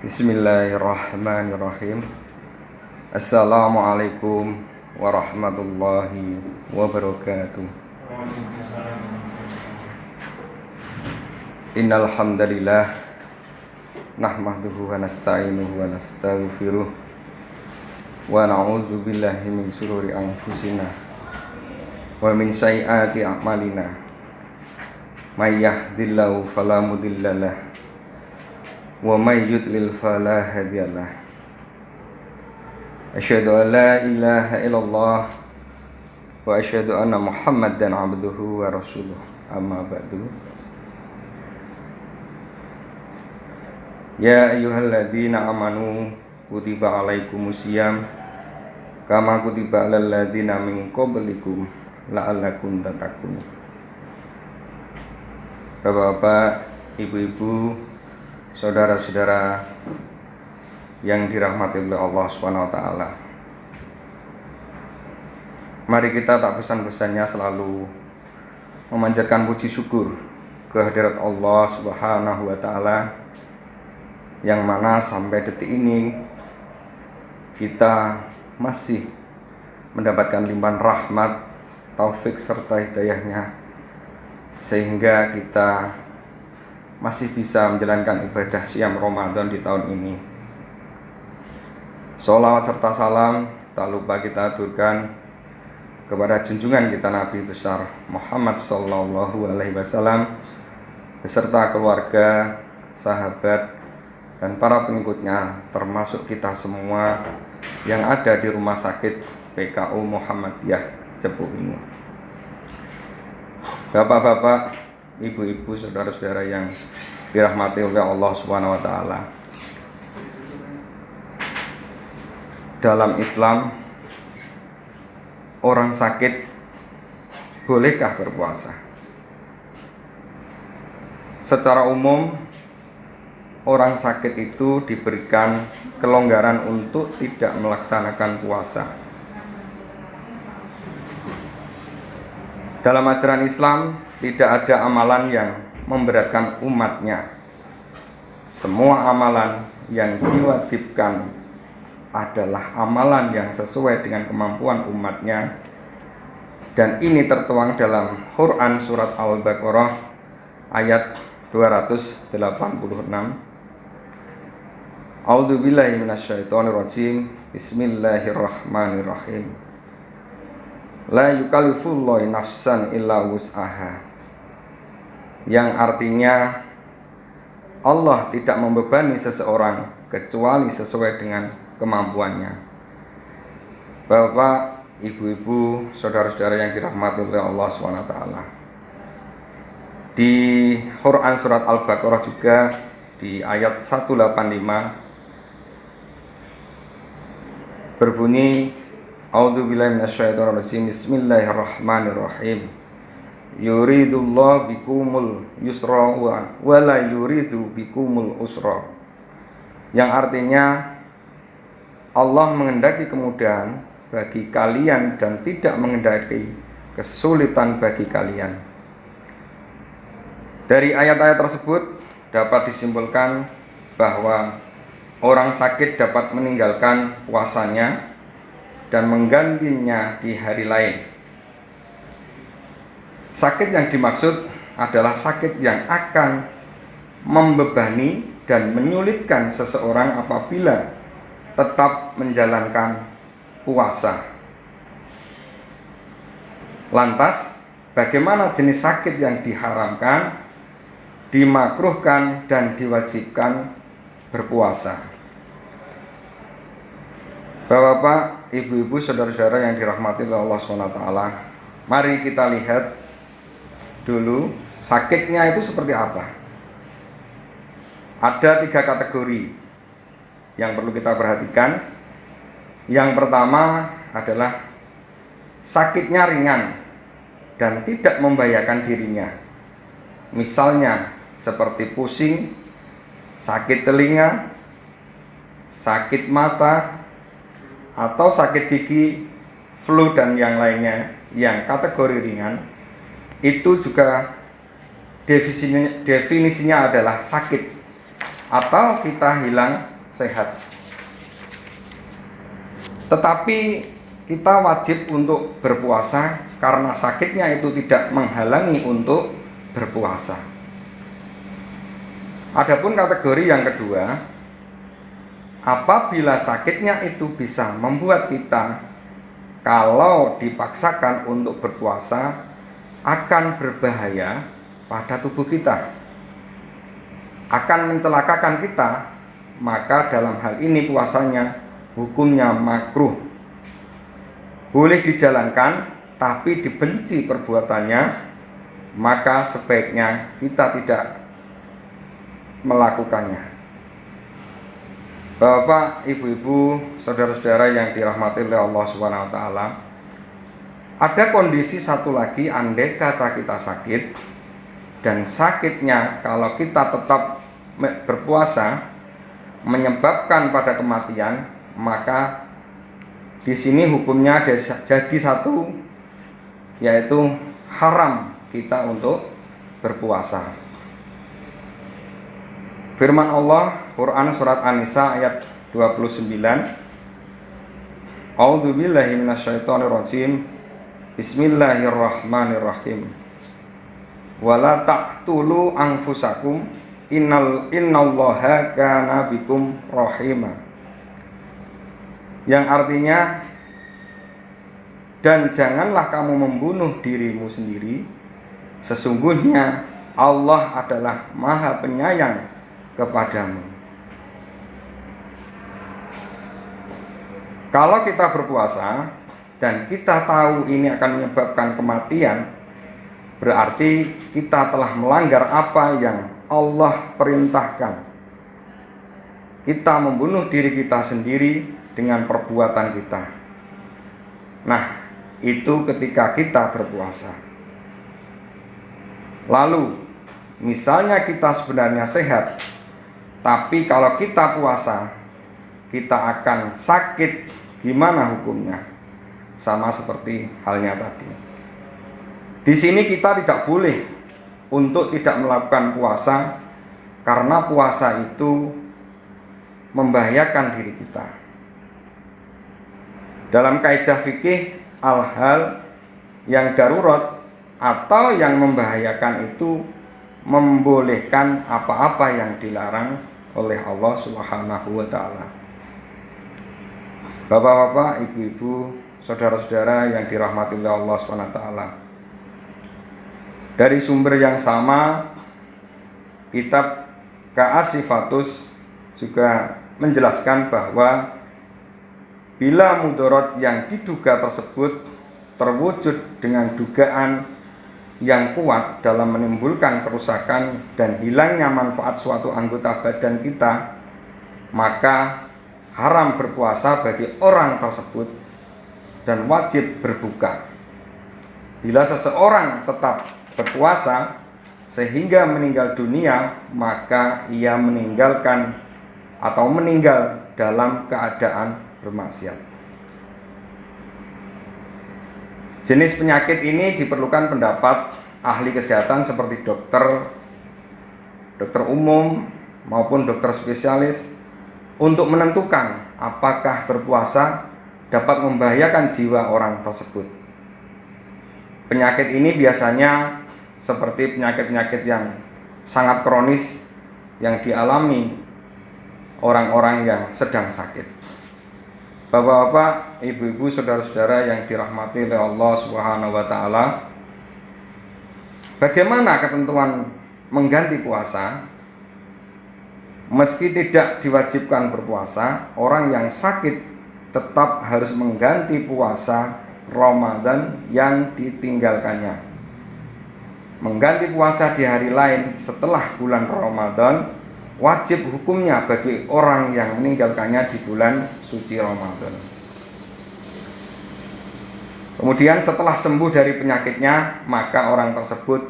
Bismillahirrahmanirrahim. Assalamualaikum warahmatullahi wabarakatuh. Innal hamdalillah nahmaduhu wa nasta'inuhu wa nastaghfiruh wa na'udzu billahi min shururi anfusina wa min sayyiati a'malina. May yahdihillahu fala mudhillalah wa may yudlil fala hadiyalah. Asyhadu an la ilaha illallah wa asyhadu anna Muhammadan abduhu wa rasuluh. Amma ba'du. Ya ayyuhalladzina amanu kutiba alaikumusiyam kama kutiba alal ladzina min qablikum la'allakum tattaqun. Bapak-bapak, ibu-ibu, saudara-saudara yang dirahmati oleh Allah Subhanahu wa taala. Mari kita tak pesan-pesannya selalu memanjatkan puji syukur kehadirat Allah Subhanahu wa taala, yang mana sampai detik ini kita masih mendapatkan limpahan rahmat, taufik serta hidayahnya, sehingga kita masih bisa menjalankan ibadah siam Ramadan di tahun ini. Sholawat serta salam tak lupa kita aturkan kepada junjungan kita Nabi besar Muhammad sallallahu alaihi wasallam beserta keluarga, sahabat, dan para pengikutnya, termasuk kita semua yang ada di rumah sakit PKU Muhammadiyah Cepu ini. Bapak-bapak, ibu-ibu, saudara-saudara yang dirahmati oleh Allah Subhanahu wa taala. Dalam Islam, orang sakit bolehkah berpuasa? Secara umum, orang sakit itu diberikan kelonggaran untuk tidak melaksanakan puasa. Dalam ajaran Islam, tidak ada amalan yang memberatkan umatnya. Semua amalan yang diwajibkan adalah amalan yang sesuai dengan kemampuan umatnya. Dan ini tertuang dalam Quran surat Al-Baqarah ayat 286. A'udzubillahi minasyaitonirrajim. Bismillahirrahmanirrahim. La yukallifullahu nafsan illa wus'aha. Yang artinya Allah tidak membebani seseorang kecuali sesuai dengan kemampuannya. Bapak, ibu-ibu, saudara-saudara yang dirahmati oleh Allah SWT, di Quran surat Al-Baqarah juga di ayat 185 berbunyi, A'udzubillahi minasyaitonirrajim. Bismillahirrahmanirrahim. Yuridullahu bikumul yusra wa la yuridu bikumul usra. Yang artinya Allah menghendaki kemudahan bagi kalian dan tidak menghendaki kesulitan bagi kalian. Dari ayat-ayat tersebut dapat disimpulkan bahwa orang sakit dapat meninggalkan puasanya dan menggantinya di hari lain. Sakit yang dimaksud adalah sakit yang akan membebani dan menyulitkan seseorang apabila tetap menjalankan puasa. Lantas, bagaimana jenis sakit yang diharamkan, dimakruhkan, dan diwajibkan berpuasa? Bapak-bapak, ibu-ibu, saudara-saudara yang dirahmati oleh Allah SWT, mari kita lihat dulu sakitnya itu seperti apa. Ada 3 kategori yang perlu kita perhatikan. Yang pertama adalah sakitnya ringan dan tidak membahayakan dirinya. Misalnya seperti pusing, sakit telinga, sakit mata, atau sakit gigi, flu, dan yang lainnya yang kategori ringan. Itu juga definisinya adalah sakit, atau kita hilang sehat. Tetapi kita wajib untuk berpuasa karena sakitnya itu tidak menghalangi untuk berpuasa. Adapun kategori yang kedua, apabila sakitnya itu bisa membuat kita kalau dipaksakan untuk berpuasa akan berbahaya pada tubuh kita, akan mencelakakan kita, maka dalam hal ini puasanya hukumnya makruh. Boleh dijalankan tapi dibenci perbuatannya, maka sebaiknya kita tidak melakukannya. Bapak, ibu-ibu, saudara-saudara yang dirahmati oleh Allah Subhanahu wa taala, ada kondisi satu lagi, andai kata kita sakit dan sakitnya kalau kita tetap berpuasa menyebabkan pada kematian, maka di sini hukumnya jadi satu, yaitu haram kita untuk berpuasa. Firman Allah, Quran surat An-Nisa ayat 29. A'udzubillahi minasyaitonirrajim. Bismillahirrahmanirrahim. Wala taqtulu anfusakum innallaha kana bikum rahima. Yang artinya, dan janganlah kamu membunuh dirimu sendiri, sesungguhnya Allah adalah Maha Penyayang kepadamu. Kalau kita berpuasa dan kita tahu ini akan menyebabkan kematian, berarti kita telah melanggar apa yang Allah perintahkan. Kita membunuh diri kita sendiri dengan perbuatan kita. Nah, itu ketika kita berpuasa. Lalu, misalnya kita sebenarnya sehat, tapi kalau kita puasa, kita akan sakit, gimana hukumnya? Sama seperti halnya tadi. Di sini kita tidak boleh untuk tidak melakukan puasa, karena puasa itu membahayakan diri kita. Dalam kaidah fikih, al-hal yang darurat atau yang membahayakan itu membolehkan apa-apa yang dilarang oleh Allah Subhanahu wa taala. Bapak-bapak, ibu-ibu, saudara-saudara yang dirahmati oleh Allah Subhanahu wa taala. Dari sumber yang sama, kitab Ka'asifatus juga menjelaskan bahwa bila mudarat yang diduga tersebut terwujud dengan dugaan yang kuat dalam menimbulkan kerusakan dan hilangnya manfaat suatu anggota badan kita, maka haram berpuasa bagi orang tersebut dan wajib berbuka. Bila seseorang tetap berpuasa sehingga meninggal dunia, maka ia meninggalkan atau meninggal dalam keadaan bermaksiat. Jenis penyakit ini diperlukan pendapat ahli kesehatan seperti dokter umum maupun dokter spesialis untuk menentukan apakah berpuasa dapat membahayakan jiwa orang tersebut. Penyakit ini biasanya seperti penyakit-penyakit yang sangat kronis yang dialami orang-orang yang sedang sakit. Bapak-bapak, ibu-ibu, saudara-saudara yang dirahmati oleh Allah Subhanahu wa taala, bagaimana ketentuan mengganti puasa? Meski tidak diwajibkan berpuasa, orang yang sakit tetap harus mengganti puasa Ramadan yang ditinggalkannya. Mengganti puasa di hari lain setelah bulan Ramadan wajib hukumnya bagi orang yang meninggalkannya di bulan suci Ramadan. Kemudian setelah sembuh dari penyakitnya, maka orang tersebut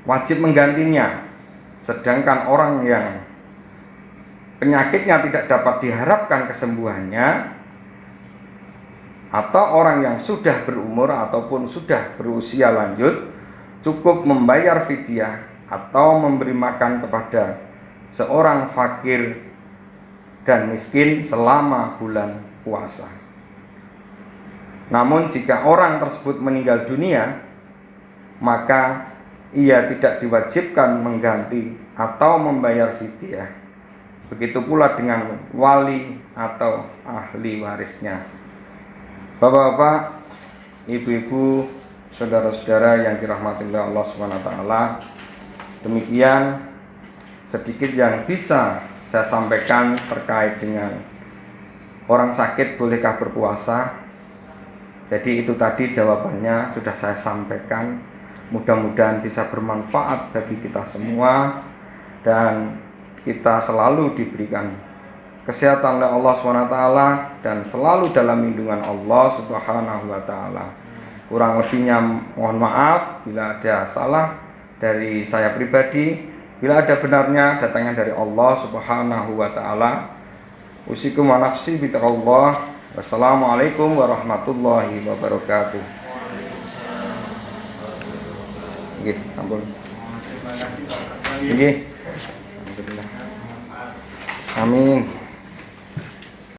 wajib menggantinya. Sedangkan orang yang penyakitnya tidak dapat diharapkan kesembuhannya, atau orang yang sudah berumur ataupun sudah berusia lanjut, cukup membayar fidyah atau memberi makan kepada seorang fakir dan miskin selama bulan puasa. Namun jika orang tersebut meninggal dunia, maka ia tidak diwajibkan mengganti atau membayar fidyah. Begitu pula dengan wali atau ahli warisnya. Bapak-bapak, ibu-ibu, saudara-saudara yang dirahmati oleh Allah SWT, demikian sedikit yang bisa saya sampaikan terkait dengan orang sakit bolehkah berpuasa. Jadi itu tadi jawabannya sudah saya sampaikan. Mudah-mudahan bisa bermanfaat bagi kita semua dan kita selalu diberikan kesehatan oleh Allah SWT dan selalu dalam lindungan Allah Subhanahu wa taala. Kurang lebihnya mohon maaf bila ada salah dari saya pribadi. Bila ada benarnya datangnya dari Allah Subhanahu wa taala. Usikum wa nafsi bitaqwallah. Wassalamualaikum warahmatullahi wabarakatuh. Nggih, ampun. Nggih. Alhamdulillah. Amin.